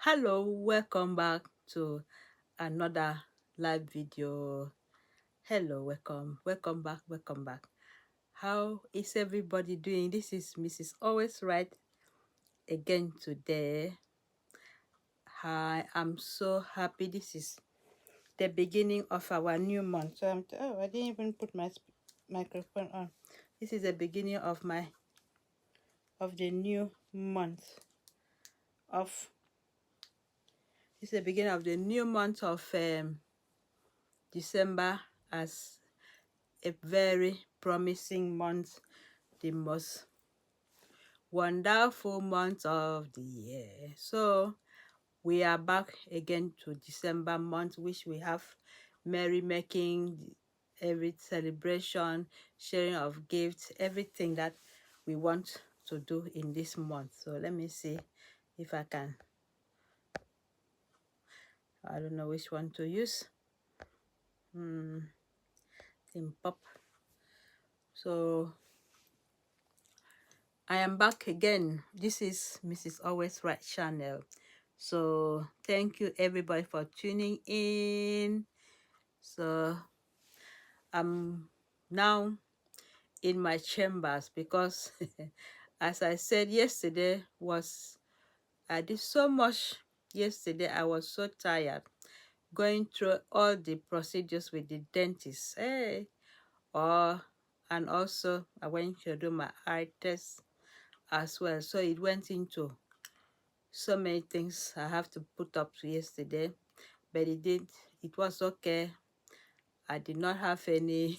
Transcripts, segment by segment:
Hello, welcome back to another live video. Hello, welcome back, welcome back. How is everybody doing? This is Mrs. Always Right again today. I am so happy. This is the beginning of our new month. So I didn't even put my microphone on. This is the beginning of the new month of this is the beginning of the new month of December, as a very promising month, the most wonderful month of the year. So we are back again to December month, which we have merrymaking, every celebration, sharing of gifts, everything that we want to do in this month. So let me see if I can. I don't know which one to use. In pop. So I am back again. This is Mrs. Always Right channel. So thank you everybody for tuning in. So I'm now in my chambers because as I said yesterday, I did so much yesterday. I was so tired going through all the procedures with the dentist. And also I went to do my eye test as well. So it went into so many things I have to put up to yesterday, but it was okay. I did not have any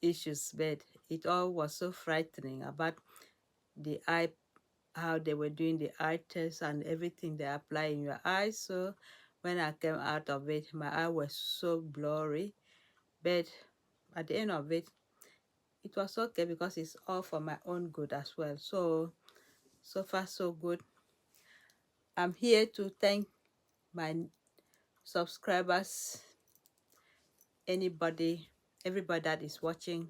issues, but it all was so frightening about the eye, how they were doing the eye test and everything they apply in your eyes. So when I came out of it, my eye was so blurry, but at the end of it, it was okay because it's all for my own good as well. So far so good. I'm here to thank my subscribers, everybody that is watching,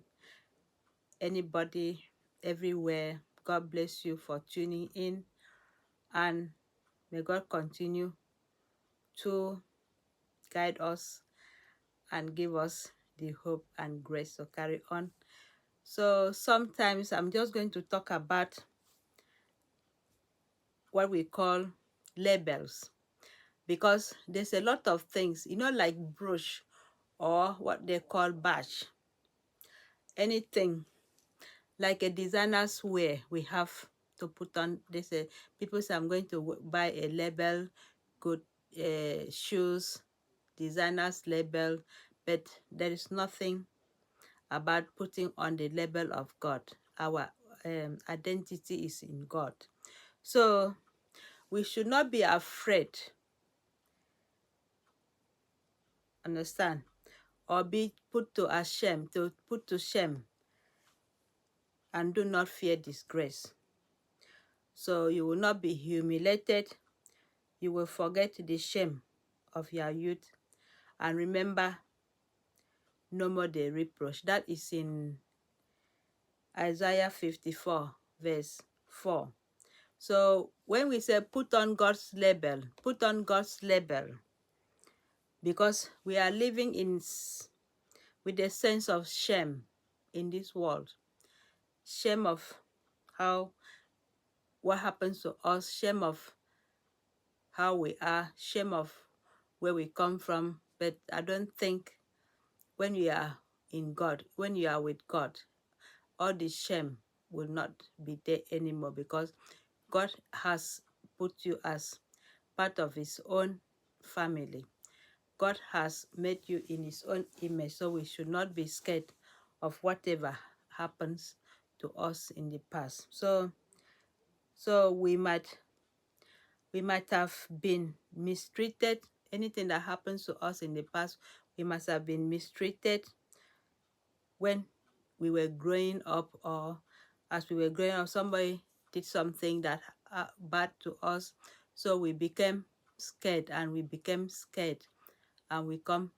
anybody everywhere. God bless you for tuning in, and may God continue to guide us and give us the hope and grace to carry on. So sometimes I'm just going to talk about what we call labels, because there's a lot of things, like brooch or what they call badge, anything like a designer's wear we have to put on. People say, I'm going to buy a label, good shoes, designer's label, but there is nothing about putting on the label of God. Our identity is in God. So we should not be afraid, understand, or be put to shame, and do not fear disgrace. So you will not be humiliated. You will forget the shame of your youth and remember no more the reproach. That is in Isaiah 54 verse 4. So when we say put on God's label, because we are living with a sense of shame in this world. Shame of what happens to us, shame of how we are, shame of where we come from. But I don't think when you are in God, when you are with God, all the shame will not be there anymore, because God has put you as part of his own family. God has made you in his own image, so we should not be scared of whatever happens to us in the past. So we might have been mistreated. Anything that happens to us in the past, we must have been mistreated when we were growing up, or as we were growing up, somebody did something that bad to us. So we became scared, and we become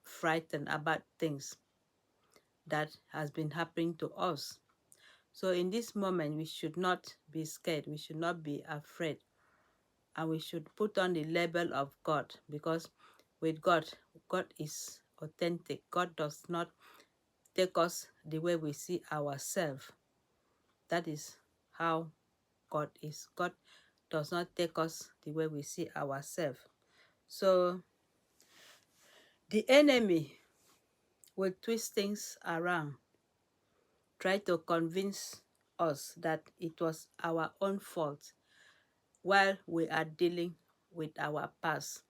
frightened about things that has been happening to us. So in this moment, we should not be scared. We should not be afraid and we should put on the label of God, because with God, God is authentic. God does not take us the way we see ourselves. That is how God is. God does not take us the way we see ourselves. So the enemy will twist things around, try to convince us that it was our own fault while we are dealing with our past,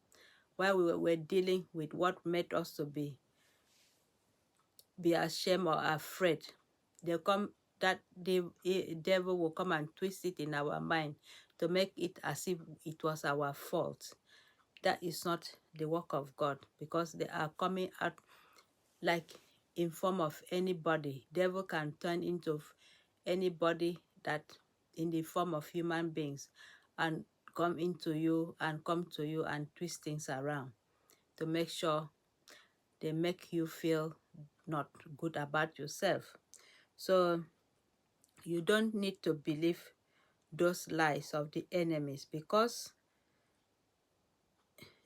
while we were dealing with what made us to be ashamed or afraid. They come that the devil will come and twist it in our mind to make it as if it was our fault. That is not the work of God, because they are coming out like in form of anybody. Devil can turn into anybody that in the form of human beings and come into you and come to you and twist things around to make sure they make you feel not good about yourself. So you don't need to believe those lies of the enemies, because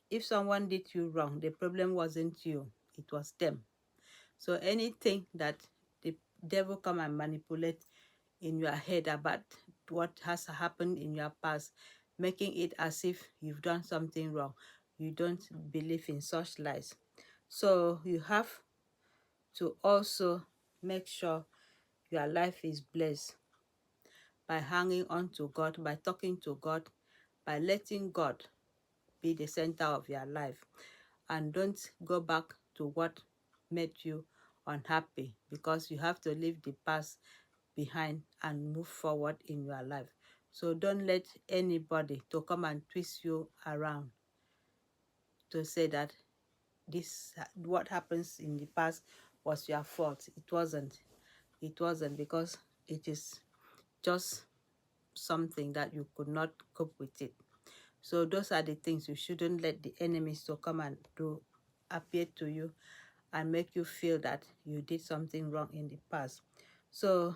if someone did you wrong, the problem wasn't you, it was them. So anything that the devil come and manipulate in your head about what has happened in your past, making it as if you've done something wrong, you don't believe in such lies. So you have to also make sure your life is blessed by hanging on to God, by talking to God, by letting God be the center of your life. And don't go back to what made you unhappy, because you have to leave the past behind and move forward in your life. So don't let anybody to come and twist you around to say that this what happens in the past was your fault. It wasn't. It wasn't, because it is just something that you could not cope with it. So those are the things you shouldn't let the enemies to come and do appear to you and make you feel that you did something wrong in the past. So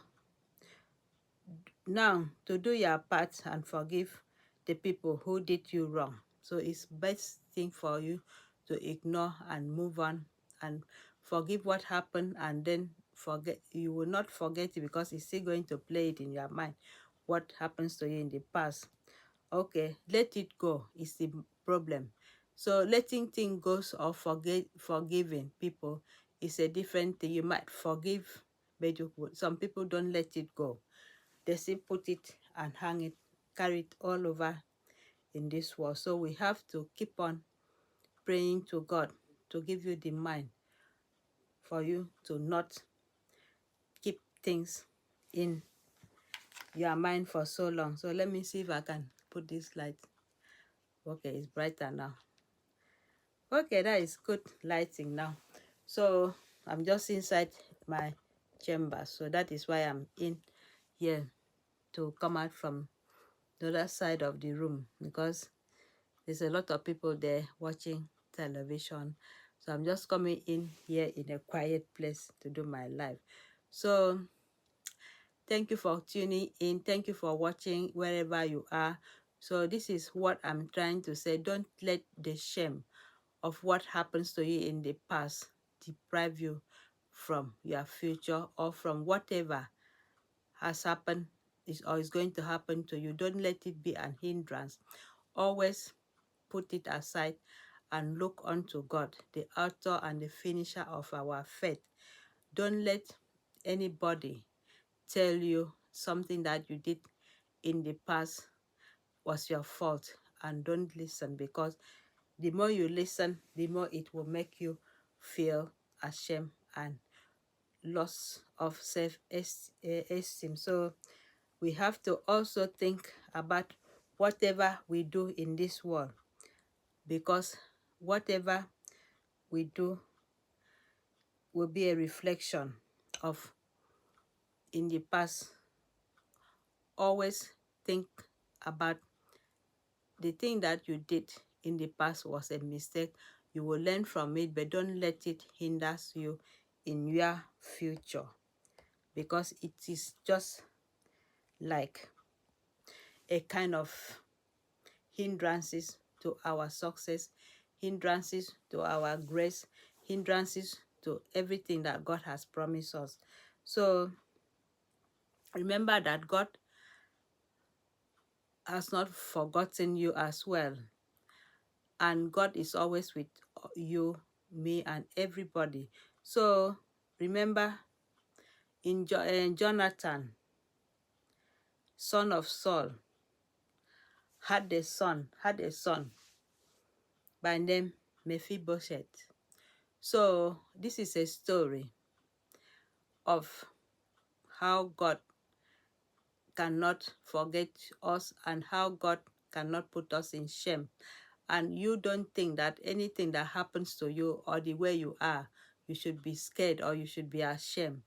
now, to do your part and forgive the people who did you wrong. So it's best thing for you to ignore and move on and forgive what happened, and then forget. You will not forget it, because it's still going to play it in your mind, what happens to you in the past. Okay, let it go is the problem. So letting things go or forgiving people is a different thing. You might forgive, but some people don't let it go. They still put it and hang it, carry it all over in this world. So we have to keep on praying to God to give you the mind for you to not keep things in your mind for so long. So let me see if I can put this light. Okay, it's brighter now. Okay, that is good lighting now. So I'm just inside my chamber. So that is why I'm in here to come out from the other side of the room, because there's a lot of people there watching television. So I'm just coming in here in a quiet place to do my live. So thank you for tuning in. Thank you for watching wherever you are. So this is what I'm trying to say. Don't let the shame of what happens to you in the past deprive you from your future or from whatever has happened or is going to happen to you. Don't let it be an hindrance. Always put it aside and look unto God, the author and the finisher of our faith. Don't let anybody tell you something that you did in the past was your fault, and don't listen, because the more you listen, the more it will make you feel ashamed and loss of self-esteem. So we have to also think about whatever we do in this world, because whatever we do will be a reflection of in the past. Always think about the thing that you did in the past was a mistake. You will learn from it, but don't let it hinder you in your future, because it is just like a kind of hindrances to our success, hindrances to our grace, hindrances to everything that God has promised us. So remember that God has not forgotten you as well. And God is always with you, me, and everybody. So remember, in Jonathan, son of Saul, had a son by name Mephibosheth. So this is a story of how God cannot forget us and how God cannot put us in shame. And you don't think that anything that happens to you or the way you are, you should be scared or you should be ashamed.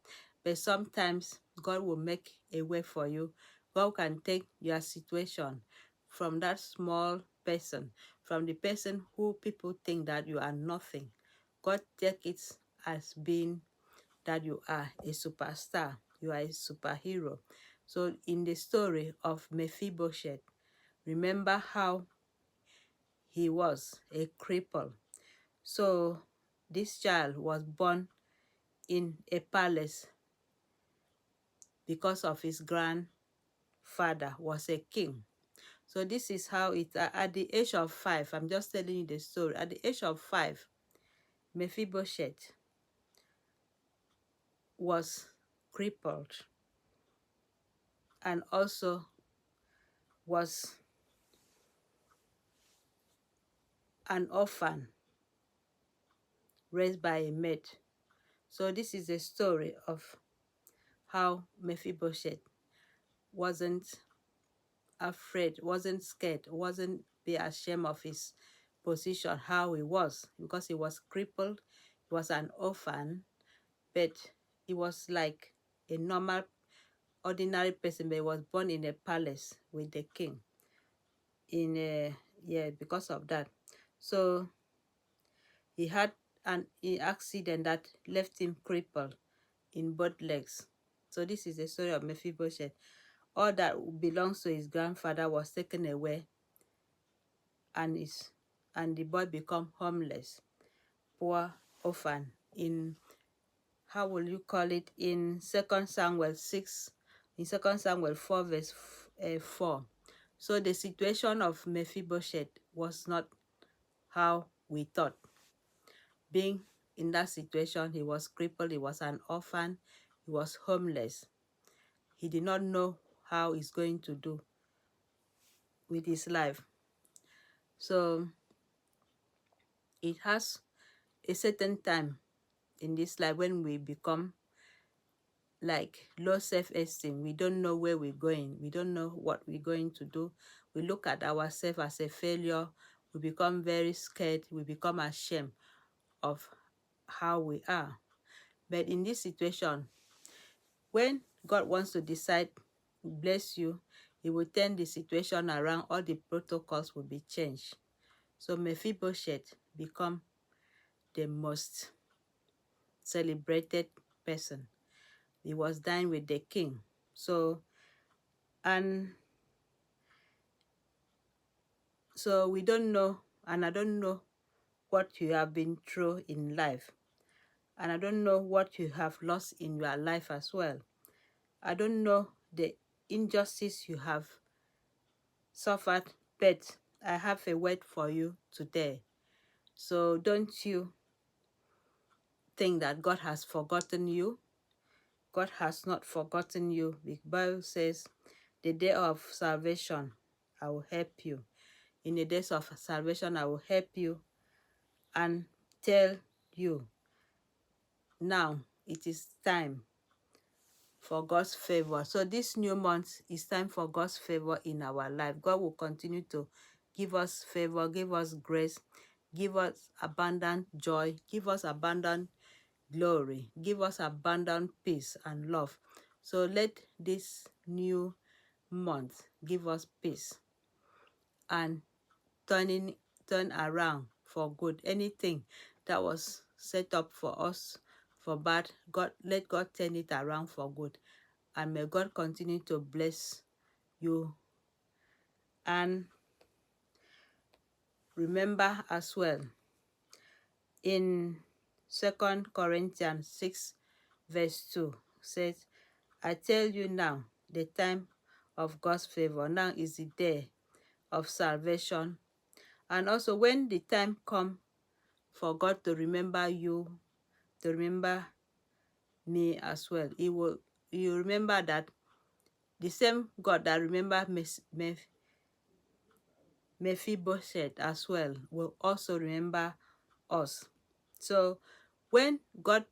But sometimes God will make a way for you. God can take your situation from that small person, from the person who people think that you are nothing. God take it as being that you are a superstar, you are a superhero. So in the story of Mephibosheth, remember how he was a cripple. So this child was born in a palace because of his grandfather was a king. So this is how it, at the age of 5, I'm just telling you the story. At the age of 5, Mephibosheth was crippled and also was an orphan raised by a maid. So this is a story of how Mephibosheth wasn't afraid, wasn't scared, wasn't be ashamed of his position, how he was, because he was crippled, he was an orphan, but he was like a normal, ordinary person, but he was born in a palace with the king. Because of that. So he had an accident that left him crippled in both legs. So this is the story of Mephibosheth. All that belongs to his grandfather was taken away, and the boy become homeless, poor orphan. In, how will you call it, in 2 Samuel 4 verse 4. So the situation of Mephibosheth was not how we thought. Being in that situation, he was crippled, he was an orphan, he was homeless. He did not know how he's going to do with his life. So it has a certain time in this life when we become like low self-esteem. We don't know where we're going. We don't know what we're going to do. We look at ourselves as a failure. We become very scared. We become ashamed of how we are. But in this situation, when God wants to decide to bless you, he will turn the situation around. All the protocols will be changed. So Mephibosheth become the most celebrated person. He was dined with the king. So we don't know, and I don't know what you have been through in life. And I don't know what you have lost in your life as well. I don't know the injustice you have suffered, but I have a word for you today. So don't you think that God has forgotten you. God has not forgotten you. The Bible says, the day of salvation, I will help you. In the days of salvation, I will help you and tell you, now it is time for God's favor. So this new month is time for God's favor in our life. God will continue to give us favor, give us grace, give us abundant joy, give us abundant glory, give us abundant peace and love. So let this new month give us peace and turn around for good. Anything that was set up for us for bad, let God turn it around for good. And may God continue to bless you and remember as well. In 2 Corinthians 6 verse 2 says, I tell you now, the time of God's favor, now is the day of salvation. And also when the time comes for God to remember you, to remember me as well, you remember that the same God that remember Mephibosheth as well will also remember us. So when God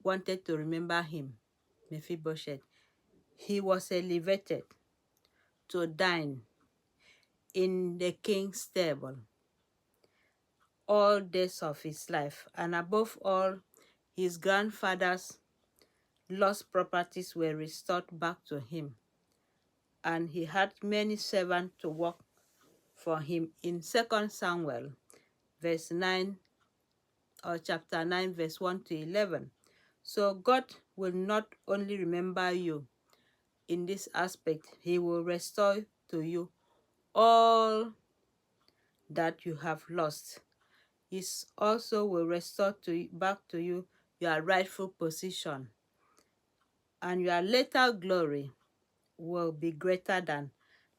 wanted to remember him, Mephibosheth, he was elevated to dine in the king's table all days of his life. And above all, his grandfather's lost properties were restored back to him. And he had many servants to work for him in 2 Samuel verse 9 or chapter 9 verse 1 to 11. So God will not only remember you in this aspect, he will restore to you all that you have lost. He also will restore back to you your rightful position, and your later glory will be greater than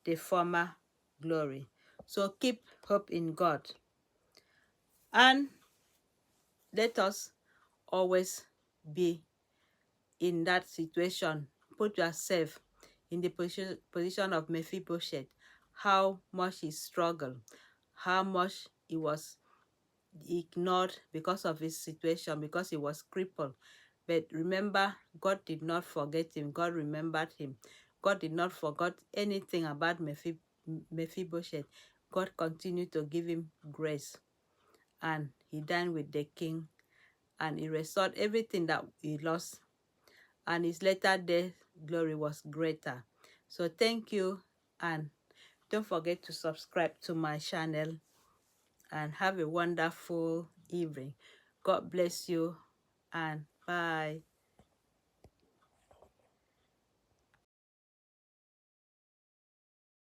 the former glory. So keep hope in God, and let us always be in that situation. Put yourself in the position of Mephibosheth, how much he struggled, how much he was ignored because of his situation, because he was crippled. But remember, God did not forget him. God remembered him. God did not forget anything about Mephibosheth. God continued to give him grace. And he dined with the king. And he restored everything that he lost. And his later death glory was greater. So thank you. And don't forget to subscribe to my channel. And have a wonderful evening. God bless you, and bye.